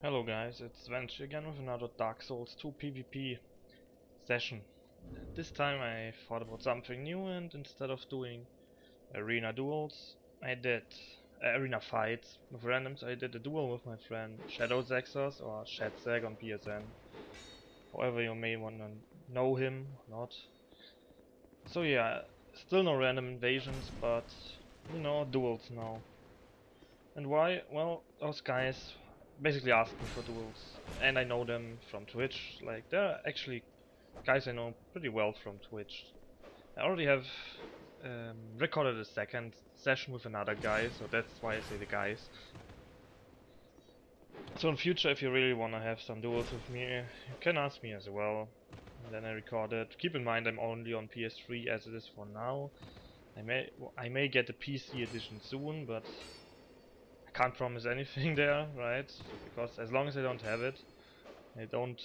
Hello guys, it's Venge again with another Dark Souls 2 PvP session. This time I thought about something new, and instead of doing arena duels, I did arena fights with randoms. I did a duel with my friend Shadowzackzorz, or Shadzack on PSN. However you may wanna know him or not. So yeah, still no random invasions, but you know, duels now. And why? Well, those guys basically asked me for duels, and I know them from Twitch. Like, they're actually guys I know pretty well from Twitch. I already have recorded a second session with another guy, so that's why I say the guys. So in future, if you really want to have some duels with me, you can ask me as well. And then I record it. Keep in mind I'm only on PS3 as it is for now. I may get the PC edition soon, but I can't promise anything there, right? Because as long as I don't have it, I won't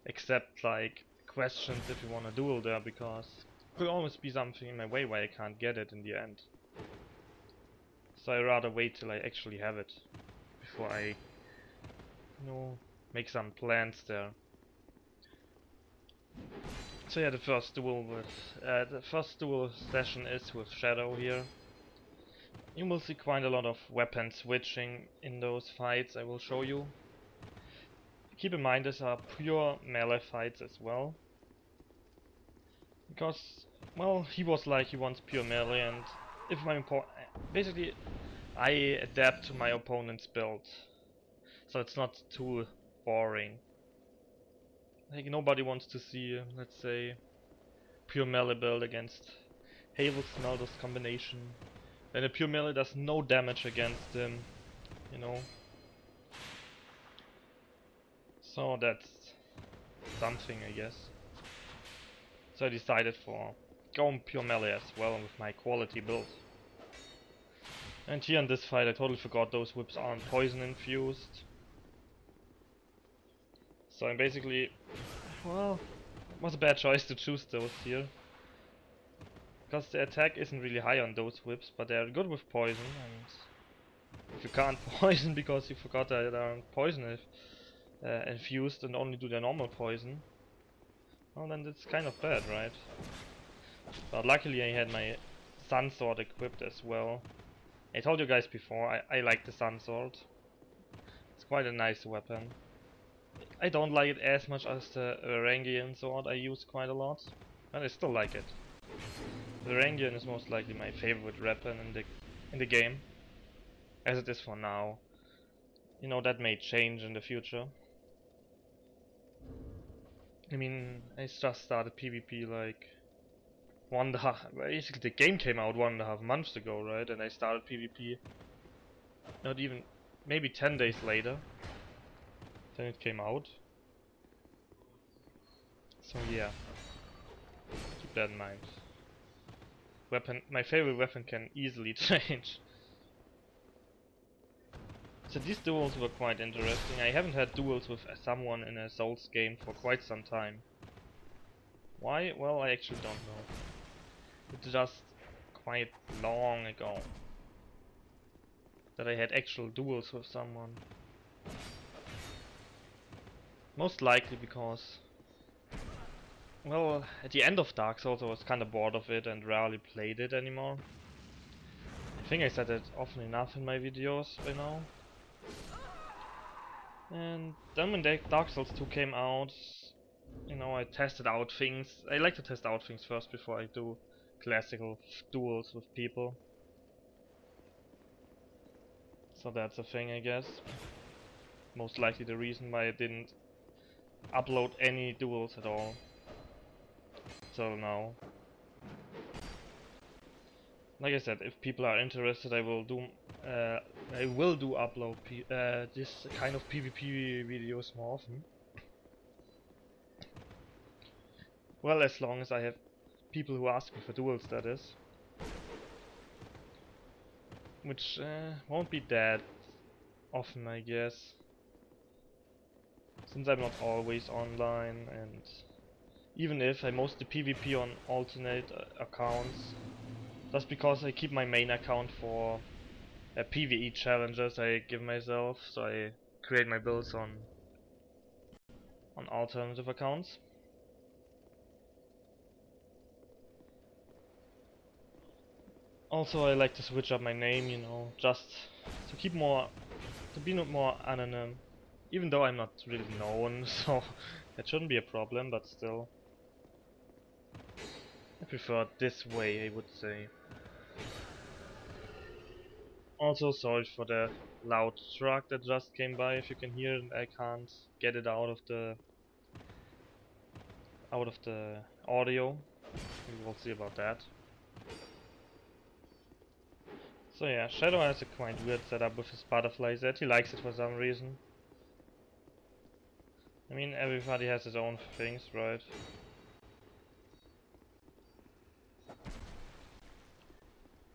accept like questions if you want to duel there, because it could always be something in my way why I can't get it in the end. So I rather wait till I actually have it before I, make some plans there. So yeah, the first duel session is with Shadow here. You will see quite a lot of weapon switching in those fights I will show you. Keep in mind these are pure melee fights as well. Because, well, he was like he wants pure melee, and if basically I adapt to my opponent's build. So it's not too boring. Like, nobody wants to see, let's say, pure melee build against Havel Smelter's combination. Then a pure melee does no damage against him, you know. So that's something, I guess. So I decided for going pure melee as well with my quality build. And here in this fight I totally forgot those whips aren't poison infused. So I'm basically, well, it was a bad choice to choose those here. Because the attack isn't really high on those whips, but they're good with poison, and if you can't poison because you forgot that they aren't poison infused and only do their normal poison, well then it's kind of bad, right? But luckily I had my Sun Sword equipped as well. I told you guys before, I like the Sun Sword. It's quite a nice weapon. I don't like it as much as the Varangian sword I use quite a lot, but I still like it. The Varangian is most likely my favorite weapon in the game, as it is for now. You know, that may change in the future. I mean, I just started PvP like basically the game came out 1.5 months ago, right? And I started PvP not even, maybe 10 days later than it came out. So yeah, keep that in mind. My favorite weapon can easily change. So these duels were quite interesting. I haven't had duels with someone in a Souls game for quite some time. Why? Well, I actually don't know. It's just quite long ago that I had actual duels with someone. Most likely because, well, at the end of Dark Souls I was kinda bored of it and rarely played it anymore. I think I said it often enough in my videos by now. And then when Dark Souls 2 came out, you know, I tested out things. I like to test out things first before I do classical duels with people. So that's a thing, I guess. Most likely the reason why I didn't upload any duels at all till now. Like I said, if people are interested, I will do upload this kind of PvP videos more often. Well, as long as I have people who ask me for duels, that is. Which won't be that often, I guess. Since I'm not always online, and even if I mostly PvP on alternate accounts, just because I keep my main account for PvE challenges I give myself, so I create my builds on alternative accounts. Also, I like to switch up my name, you know, just to keep more, to be more anonym. Even though I'm not really known, so that shouldn't be a problem, but still. I prefer it this way, I would say. Also, sorry for the loud truck that just came by. If you can hear it, I can't get it out of the audio. We will see about that. So yeah, Shadow has a quite weird setup with his butterfly set. He likes it for some reason. I mean, everybody has his own things, right?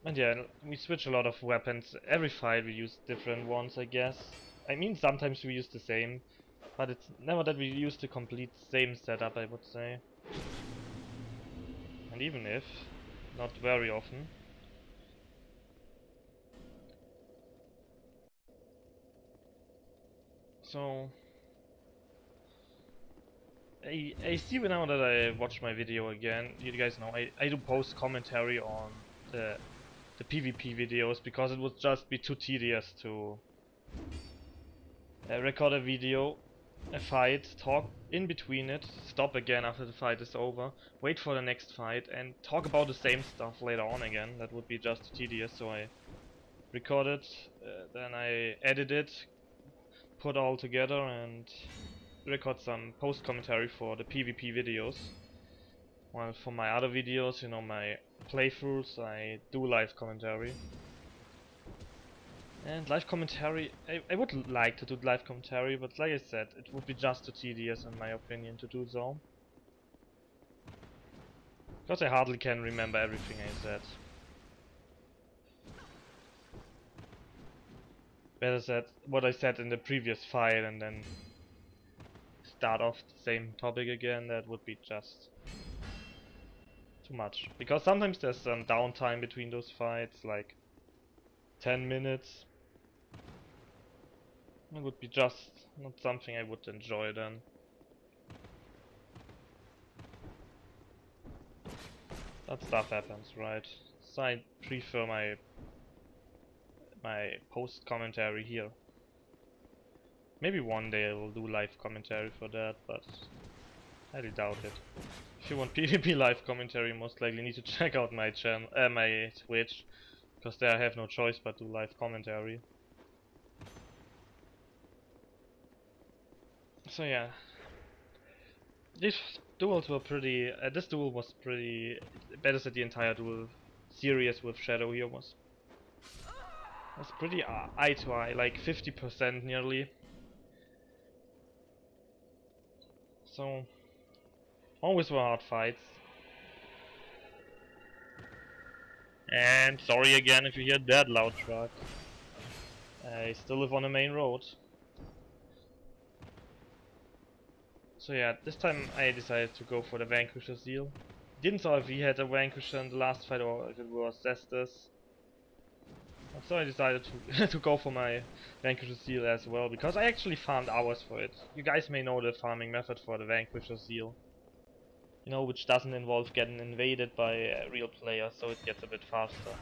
And yeah, we switch a lot of weapons. Every fight we use different ones, I guess. I mean, sometimes we use the same, but it's never that we use the complete same setup, I would say. And even if, not very often. So, I see now that I watch my video again, you guys know, I do post commentary on the PvP videos because it would just be too tedious to record a video, a fight, talk in between it, stop again after the fight is over, wait for the next fight and talk about the same stuff later on again. That would be just tedious, so I record it, then I edit it, put all together and record some post commentary for the PvP videos. While for my other videos, you know, my playthroughs, I do live commentary. And live commentary, I would like to do live commentary, but like I said, it would be just too tedious in my opinion to do so. Because I hardly can remember everything I said. Better said what I said in the previous fight and then start off the same topic again, that would be just too much. Because sometimes there's some downtime between those fights, like 10 minutes. It would be just not something I would enjoy then. That stuff happens, right? So I prefer my post commentary here. Maybe one day I will do live commentary for that, but highly doubt it. If you want PvP live commentary, you most likely need to check out my channel, my Twitch, because there I have no choice but to live commentary. So yeah, these duels were pretty. This duel was pretty. Better said, the entire duel series with Shadow here was pretty eye to eye, like 50% nearly. So always were hard fights. And sorry again if you hear that loud truck. I still live on the main road. So yeah, this time I decided to go for the Vanquisher Seal. Didn't know if he had a Vanquisher in the last fight or if it was Zestus. So I decided to to go for my Vanquisher Seal as well, because I actually farmed hours for it. You guys may know the farming method for the Vanquisher Seal. You know, which doesn't involve getting invaded by real players, so it gets a bit faster.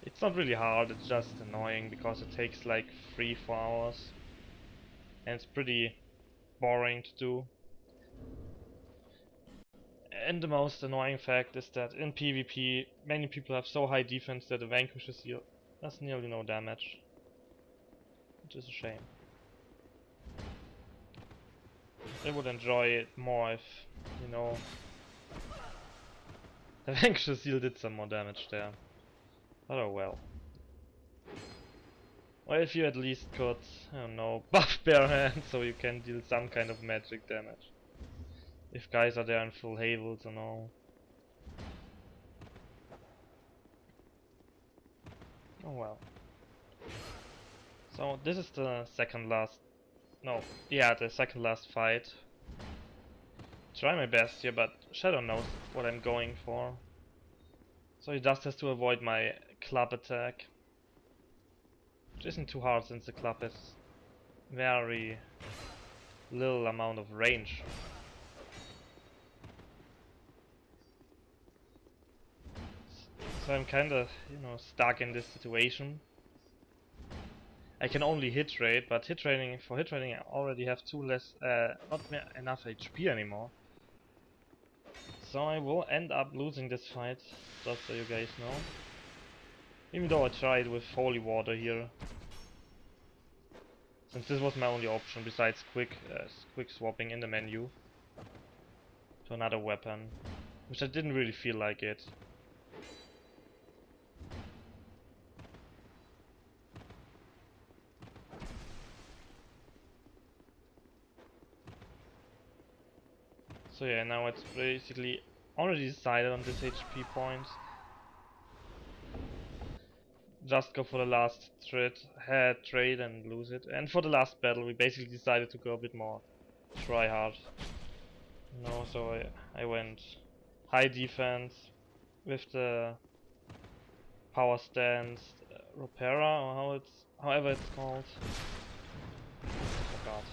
It's not really hard, it's just annoying because it takes like 3-4 hours. And it's pretty boring to do. And the most annoying fact is that in PvP, many people have so high defense that a Vanquisher Seal does nearly no damage. Which is a shame. I would enjoy it more if, you know, the Vanquisher Seal did some more damage there. But oh well. Or if you at least could, I don't know, buff Bare Hand so you can deal some kind of magic damage. If guys are there in full Havels and all. Oh well. So this is the second last, no, yeah, the second last fight. Try my best here, but Shadow knows what I'm going for. So he just has to avoid my club attack. Which isn't too hard since the club has very little amount of range. So I'm kinda, you know, stuck in this situation. I can only hit rate, but hit rating I already have not enough HP anymore. So I will end up losing this fight, just so you guys know. Even though I tried with holy water here, since this was my only option besides quick swapping in the menu to another weapon, which I didn't really feel like it. So yeah, now it's basically already decided on this HP point. Just go for the last trade and lose it. And for the last battle we basically decided to go a bit more try hard. No, so I went high defense with the power stance Ropera, or however it's called. Oh god.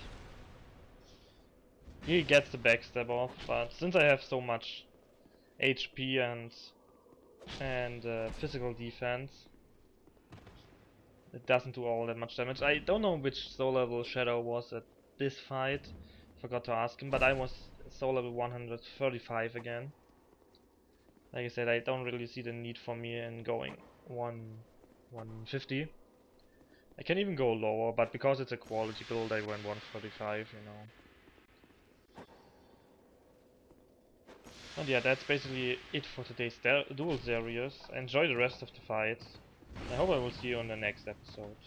He gets the backstab off, but since I have so much HP and physical defense, it doesn't do all that much damage. I don't know which soul level Shadow was at this fight. Forgot to ask him, but I was soul level 135 again. Like I said, I don't really see the need for me in going 150. I can even go lower, but because it's a quality build, I went 145, you know. And yeah, that's basically it for today's Duel series. Enjoy the rest of the fights. I hope I will see you on the next episode.